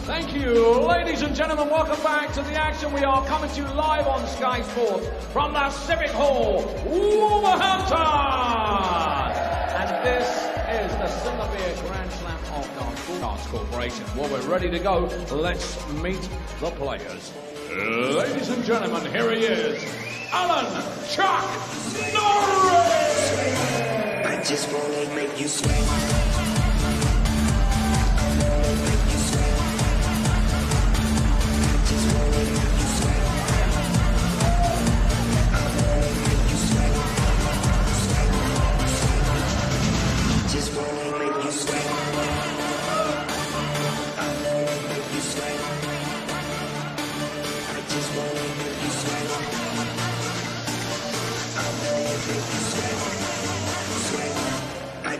Thank you, ladies and gentlemen. Welcome back to the action. We are coming to you live on Sky Sports from the Civic Hall, Wolverhampton. And this is the Singapore Grand Slam of Darts Corporation. Well, we're ready to go. Let's meet the players. Ladies and gentlemen, here he is, Alan Chuck Norris. I just wanna make you sweat.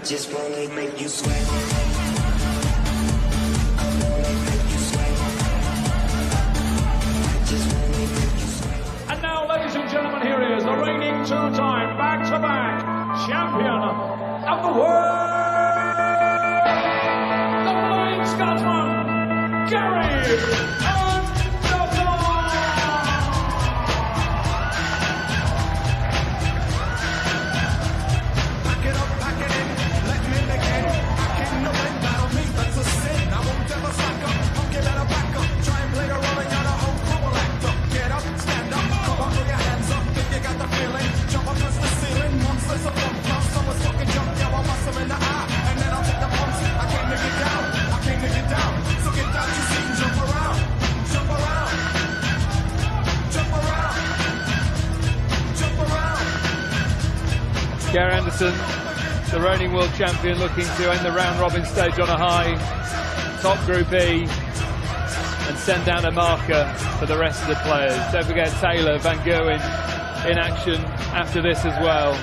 Just wanna make you sweat. And now, ladies and gentlemen, here he is, the reigning two-time back-to-back champion of the world, the flying Scotsman, Gary. Gary Anderson, the reigning world champion, looking to end the round-robin stage on a high, top Group E, and send down a marker for the rest of the players. Don't forget Taylor, Van Gerwen in action after this as well.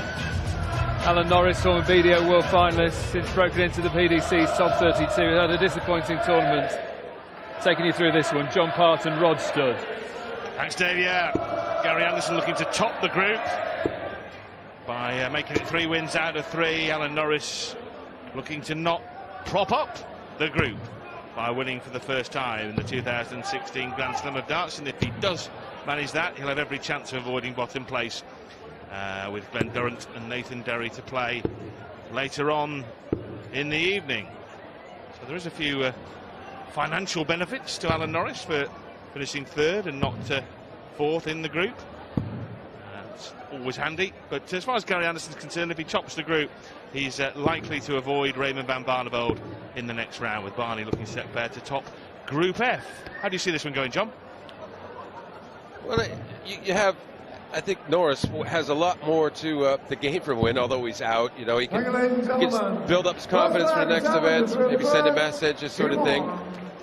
Alan Norris, former BDO world finalist, since broken into the PDC's top 32, had a disappointing tournament. Taking you through this one, John Parton, Rod Studd. Thanks, Dave. Yeah, Gary Anderson looking to top the group by making it 3 wins out of 3. Alan Norris looking to not prop up the group by winning for the first time in the 2016 Grand Slam of Darts, and if he does manage that, he'll have every chance of avoiding bottom place with Glenn Durrant and Nathan Derry to play later on in the evening. So there is a few financial benefits to Alan Norris for finishing 3rd and not 4th in the group. It's always handy, but as far as Gary Anderson's concerned, if he tops the group, he's likely to avoid Raymond van Barneveld in the next round, with Barney looking set fair to top Group F. How do you see this one going, John? Well, you have, I think Norris has a lot more to gain from a win, although he's out. You know, he can build up his confidence for the next event, maybe send a message, this sort of thing.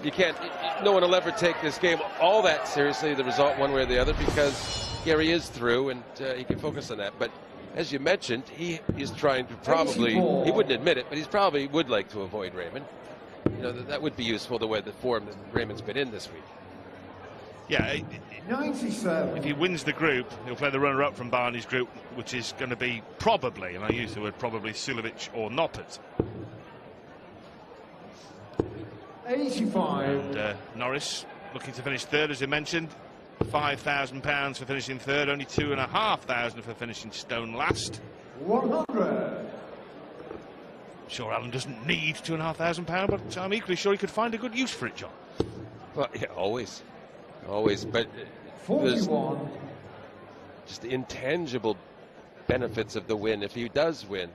You can't, no one will ever take this game all that seriously, the result one way or the other, because Gary is through and he can focus on that. But as you mentioned, he is trying to probably, he wouldn't admit it, but he's probably would like to avoid Raymond. You know, that would be useful, the way the form that Raymond's been in this week. Yeah, if he wins the group, he'll play the runner-up from Barney's group, which is going to be probably, and I use the word probably, Sulovic or Noppert. 85. And Norris looking to finish 3rd, as you mentioned. £5,000 for finishing 3rd, only £2,500 for finishing stone last. 100. Sure, Alan doesn't need £2,500, but I'm equally sure he could find a good use for it, John. Well, yeah, always. But 41. Just the intangible benefits of the win. If he does win,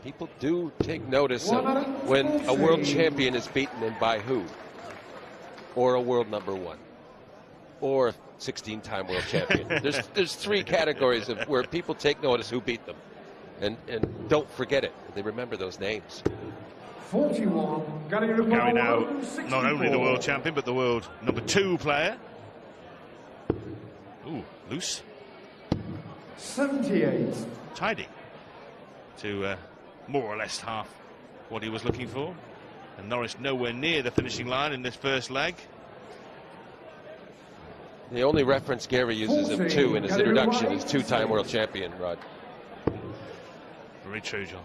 people do take notice of when a world champion is beaten, and by who, or a world #1, or 16-time world champion. There's 3 categories of where people take notice who beat them, and don't forget it. They remember those names. 41. Gary now not only the world champion, but the world #2 player. Ooh, loose. 78. Tidy. To more or less half what he was looking for. And Norris nowhere near the finishing line in this first leg. The only reference Gary uses of 2 in his introduction is 2-time world champion, Rod. Very true, John.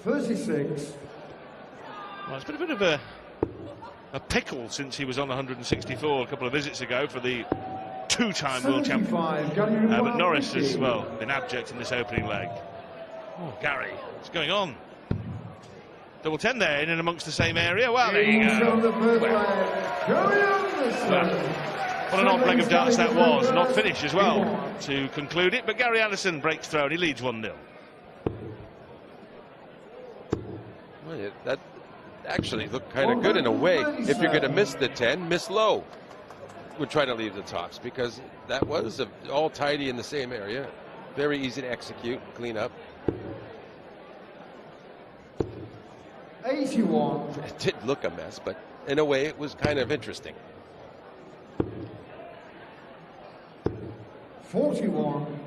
36. Well, it's been a bit of a pickle since he was on 164 a couple of visits ago for the two-time world champion. But Norris has, well, been abject in this opening leg. Oh, Gary, what's going on? Double 10 there, in and amongst the same area. Well, there you go. What an odd leg of darts that was. An odd finish as well to conclude it. But Gary Anderson breaks through and he leads 1-0. Well, yeah, that actually looked kind of good in a way. If you're going to miss the 10, miss low. We're trying to leave the tops because that was all tidy in the same area. Very easy to execute, clean up. 81. It did look a mess, but in a way it was kind of interesting. 41.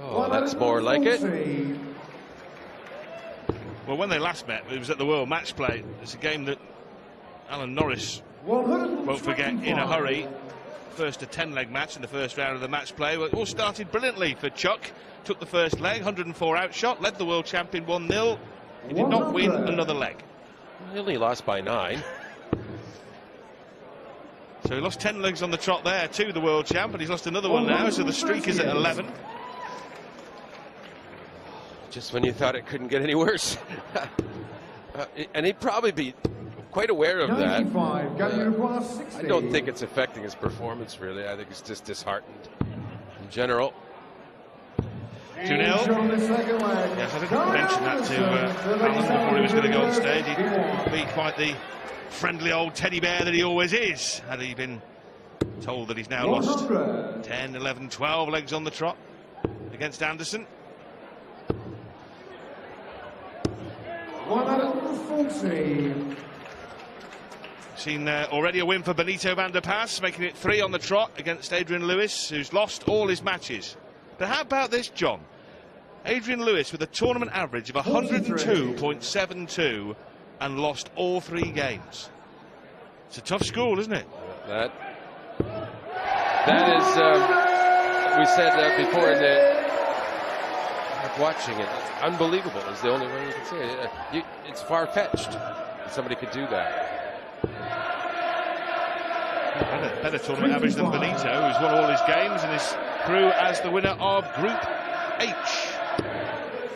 Oh, that's more like it. Well, when they last met, it was at the World Match Play. It's a game that Alan Norris won't forget in a hurry. First a 10-leg match in the first round of the match play. Well, it all started brilliantly for Chuck. Took the first leg, 104 outshot, led the world champion 1-0. He did not win another leg. He only lost by 9. So he lost 10 legs on the trot there to the world champ, and he's lost another one now, so the streak is at 11. Just when you thought it couldn't get any worse. And he'd probably be quite aware of that. I don't think it's affecting his performance, really. I think he's just disheartened in general. 2-0. Yes, I didn't mention that to Alan before he was going to go on stage. He'd be quite the friendly old teddy bear that he always is, had he been told that he's now lost 10, 11, 12 legs on the trot against Anderson. 140. Seen already a win for Benito van der Pas, making it 3 on the trot against Adrian Lewis, who's lost all his matches. But how about this, John? Adrian Lewis with a tournament average of 102.72 and lost all 3 games. It's a tough school, isn't it? That is, we said before in the watching it, unbelievable is the only way you can say it. It's far-fetched that somebody could do that. Better tournament average than Benito, who's won all his games and is through as the winner of Group H.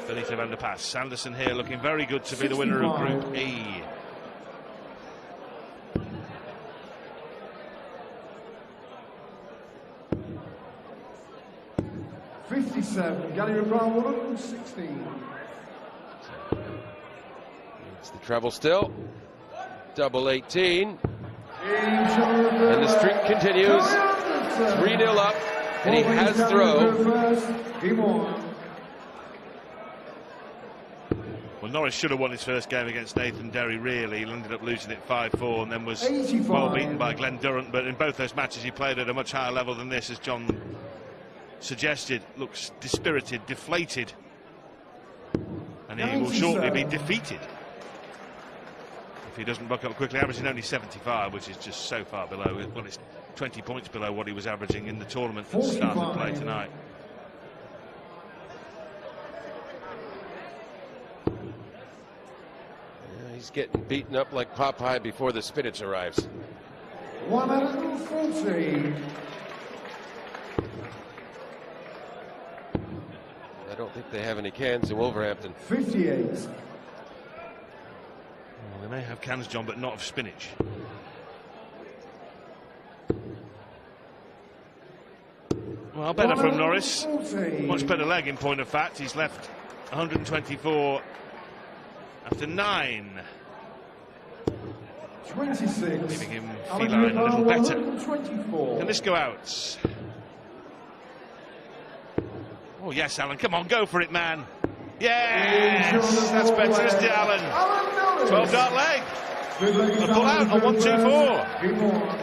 Benito van der Pas. Anderson here looking very good to be the winner of Group E. Gary Brown 116. It's the treble still. Double 18. And the streak continues. 3-0 up. And he has throw. Well, Norris should have won his first game against Nathan Derry, really. He ended up losing it 5-4 and then was well beaten by Glenn Durrant. But in both those matches, he played at a much higher level than this, as John suggested. Looks dispirited, deflated. And he will shortly be defeated if he doesn't buck up quickly. Averaging only 75, which is just so far below. Well, it's 20 points below what he was averaging in the tournament that started play tonight. Yeah, he's getting beaten up like Popeye before the spinach arrives. 140. I don't think they have any cans in Wolverhampton. 58. Well, they may have cans, John, but not of spinach. Well, better from Norris. Much better leg, in point of fact. He's left 124 after 9. 26. Leaving him feline a little better. Can this go out? Oh, yes, Alan. Come on, go for it, man. Yes! That's better, isn't it, Alan? 12 dart leg. A pull out on 1-2-4.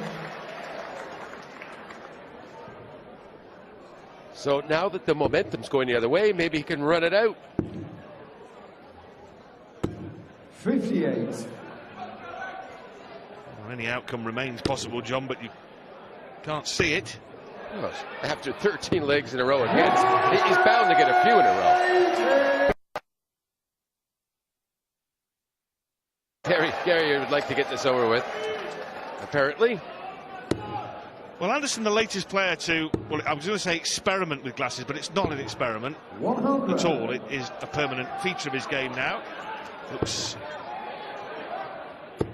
So now that the momentum's going the other way, maybe he can run it out. 58. Well, any outcome remains possible, John, but you can't see it. Oh, after 13 legs in a row against, he's bound to get a few in a row. Gary would like to get this over with, apparently. Well, Anderson, the latest player to, well, I was going to say experiment with glasses, but it's not an experiment at all. It is a permanent feature of his game now. Looks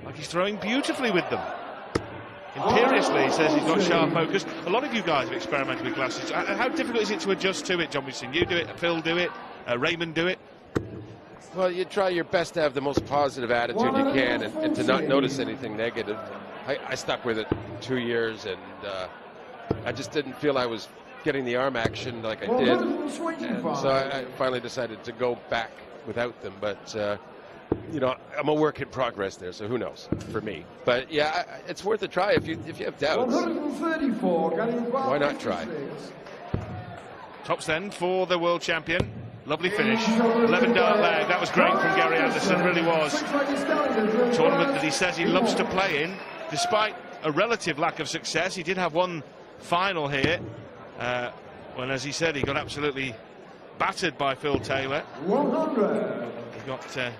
like he's throwing beautifully with them. Imperiously, he says he's got sharp focus. A lot of you guys have experimented with glasses. How difficult is it to adjust to it, John? We've seen you do it, Phil do it, Raymond do it. Well, you try your best to have the most positive attitude you can and to not notice anything negative. I stuck with it 2 years, and I just didn't feel I was getting the arm action like I did. And so I finally decided to go back without them. But, you know, I'm a work in progress there, so who knows for me. But, yeah, it's worth a try if you have doubts. Why not try? Tops then for the world champion. Lovely finish. 11-dart leg. That was great from Gary Anderson, really was. Tournament that he says he loves to play in, despite a relative lack of success. He did have one final here, when, as he said, he got absolutely battered by Phil Taylor. He got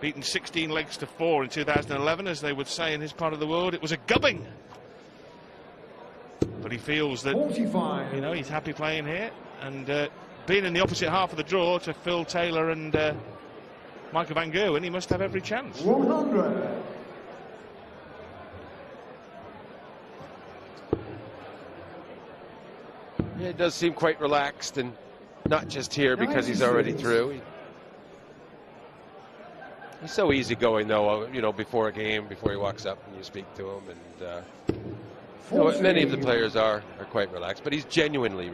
beaten 16 legs to 4 in 2011, as they would say in his part of the world. It was a gubbing. But he feels that, you know, he's happy playing here. And being in the opposite half of the draw to Phil Taylor and Michael van Gerwen, he must have every chance. 100. Yeah, it does seem quite relaxed, and not just here because he's already through. He's so easygoing, though, you know, before a game, before he walks up and you speak to him. And you know, many of the players are quite relaxed, but he's genuinely,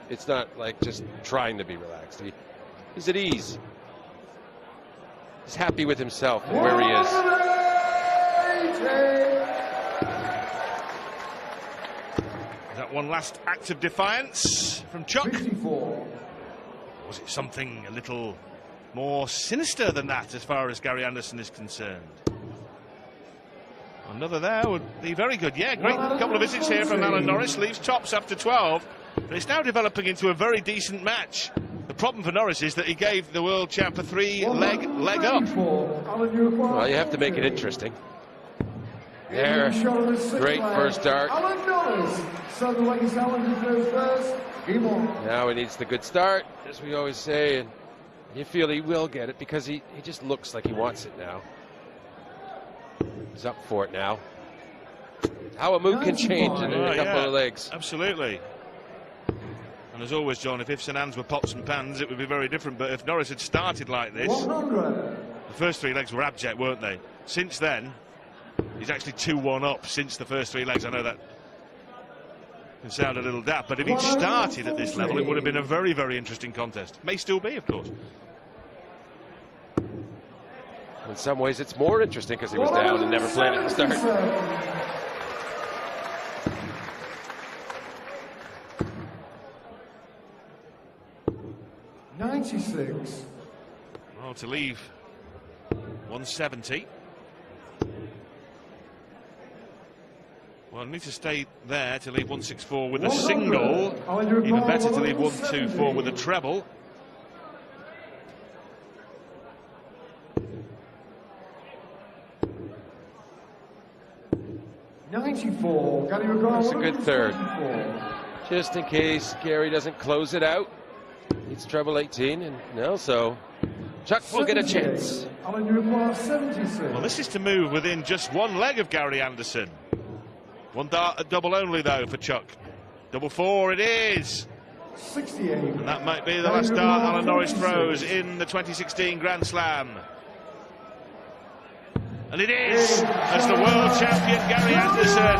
it's not like just trying to be relaxed. He's at ease. He's happy with himself and where he is. That one last act of defiance from Chuck. 54. Was it something a little more sinister than that as far as Gary Anderson is concerned? Another there would be very good. Yeah, great couple of visits here from Alan Norris. Leaves tops after 12. But it's now developing into a very decent match. The problem for Norris is that he gave the world champ a 3-leg up. Well, you have to make it interesting. There, great first dart. Now he needs the good start, as we always say, and you feel he will get it because he just looks like he wants it now. He's up for it now. How a mood can change in a couple of legs. Absolutely. And as always, John, if ifs and ands were pots and pans, it would be very different. But if Norris had started like this, 100. the first 3 legs were abject, weren't they? Since then, he's actually 2-1 up since the first 3 legs. I know that can sound a little daft, but if he'd started at this level, it would have been a very, very interesting contest. May still be, of course. In some ways, it's more interesting because he was down and never played at the start. $96. Well, to leave 170. Well, need to stay there to leave 164 with a single. Even better to leave 124 with a treble. That's a good third. Just in case Gary doesn't close it out. It's treble 18, and no, so Chuck will get a chance. Well, this is to move within just 1 leg of Gary Anderson. 1 dart at double only, though, for Chuck. Double 4 it is. 68. And that might be the last dart Alan Norris throws in the 2016 Grand Slam. And it is, as the world champion Gary Anderson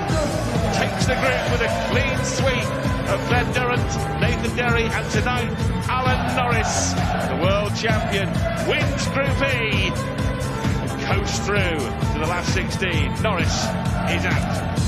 takes the group with a clean sweep of Glenn Durrant, Nathan Derry, and tonight Alan Norris, the world champion, wins Group E and coasts through to the last 16. Norris is out.